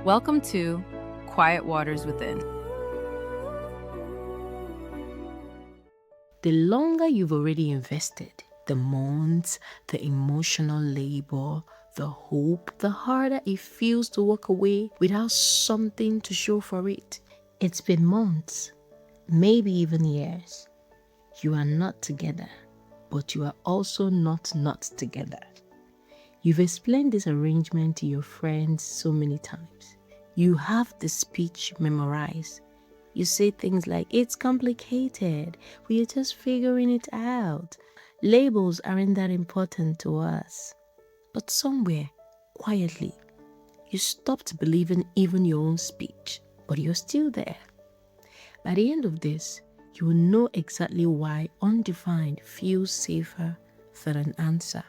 Welcome to Quiet Waters Within. The longer you've already invested, the months, the emotional labor, the hope, the harder it feels to walk away without something to show for it. It's been months, maybe even years. You are not together, but you are also not together. You've explained this arrangement to your friends so many times. You have the speech memorized. You say things like, it's complicated, we are just figuring it out. Labels aren't that important to us. But somewhere, quietly, you stopped believing even your own speech, but you're still there. By the end of this, you will know exactly why undefined feels safer than an answer,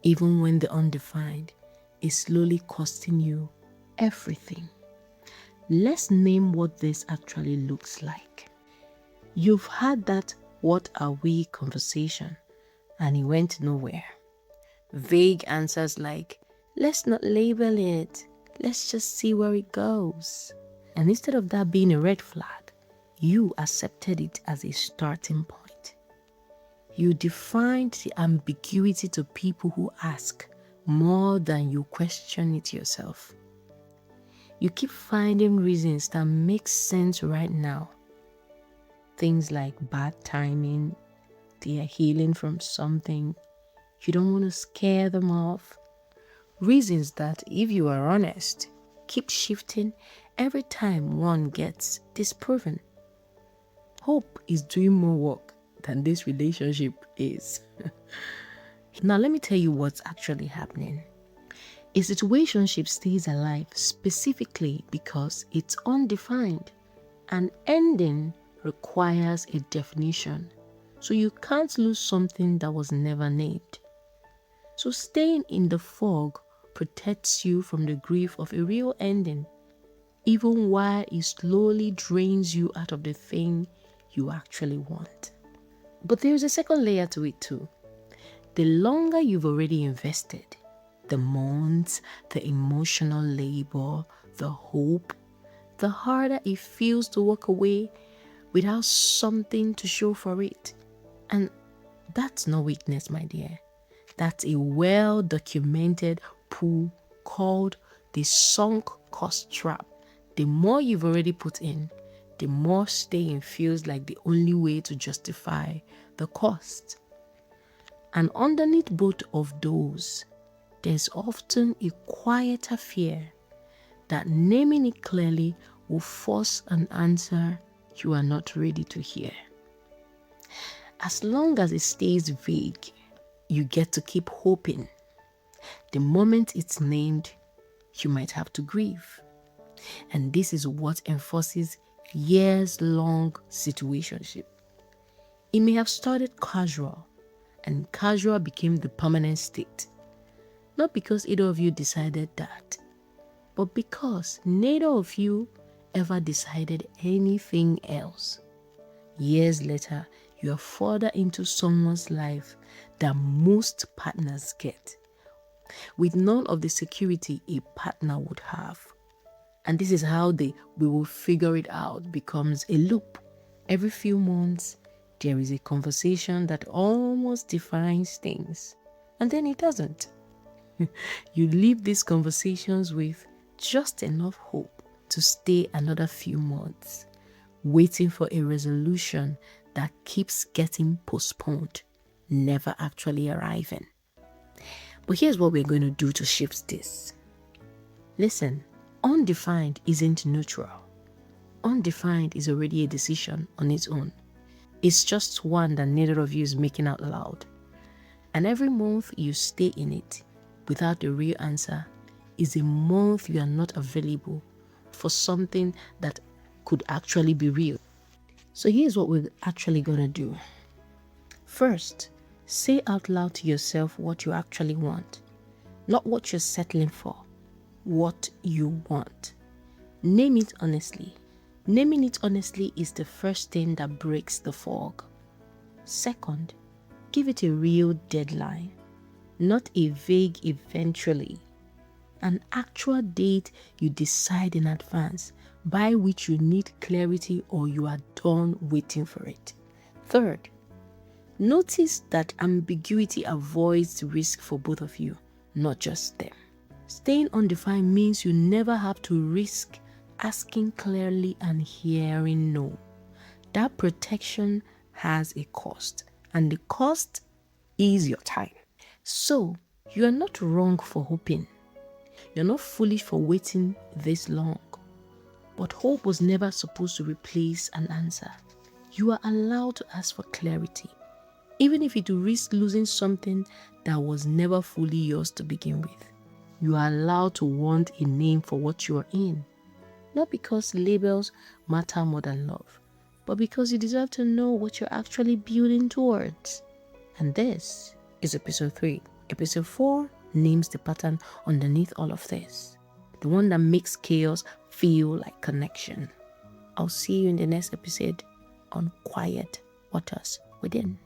even when the undefined is slowly costing you everything. Let's name what this actually looks like. You've had that "what are we" conversation and it went nowhere. Vague answers like, let's not label it, let's just see where it goes. And instead of that being a red flag, you accepted it as a starting point. You defined the ambiguity to people who ask more than you question it yourself. You keep finding reasons that make sense right now. Things like bad timing, they are healing from something, you don't want to scare them off. Reasons that, if you are honest, keep shifting every time one gets disproven. Hope is doing more work than this relationship is. Now let me tell you what's actually happening. A situationship stays alive specifically because it's undefined. An ending requires a definition, so you can't lose something that was never named. So staying in the fog protects you from the grief of a real ending, even while it slowly drains you out of the thing you actually want. But there's a second layer to it too. The longer you've already invested, the months, the emotional labor, the hope, the harder it feels to walk away without something to show for it. And that's no weakness, my dear. That's a well-documented pool called the sunk cost trap. The more you've already put in, the more staying feels like the only way to justify the cost. And underneath both of those, there's often a quieter fear that naming it clearly will force an answer you are not ready to hear. As long as it stays vague, you get to keep hoping. The moment it's named, you might have to grieve. And this is what enforces years-long situationship. It may have started casual, and casual became the permanent state. Not because either of you decided that, but because neither of you ever decided anything else. Years later, you are further into someone's life than most partners get, with none of the security a partner would have. And this is how we will figure it out becomes a loop. Every few months, there is a conversation that almost defines things, and then it doesn't. You leave these conversations with just enough hope to stay another few months, waiting for a resolution that keeps getting postponed, never actually arriving. But here's what we're going to do to shift this. Listen, undefined isn't neutral. Undefined is already a decision on its own. It's just one that neither of you is making out loud. And every month you stay in it without a real answer is a month you are not available for something that could actually be real. So here's what we're actually going to do. First, say out loud to yourself what you actually want, not what you're settling for, what you want. Name it honestly. Naming it honestly is the first thing that breaks the fog. Second, give it a real deadline, not a vague eventually. An actual date you decide in advance, by which you need clarity or you are done waiting for it. Third, notice that ambiguity avoids risk for both of you, not just them. Staying undefined means you never have to risk asking clearly and hearing no. That protection has a cost, and the cost is your time. So, you are not wrong for hoping. You're not foolish for waiting this long. But hope was never supposed to replace an answer. You are allowed to ask for clarity, even if it will risk losing something that was never fully yours to begin with. You are allowed to want a name for what you are in, not because labels matter more than love, but because you deserve to know what you're actually building towards. And this is episode 3. Episode 4 names the pattern underneath all of this, the one that makes chaos feel like connection. I'll see you in the next episode on Quiet Waters Within.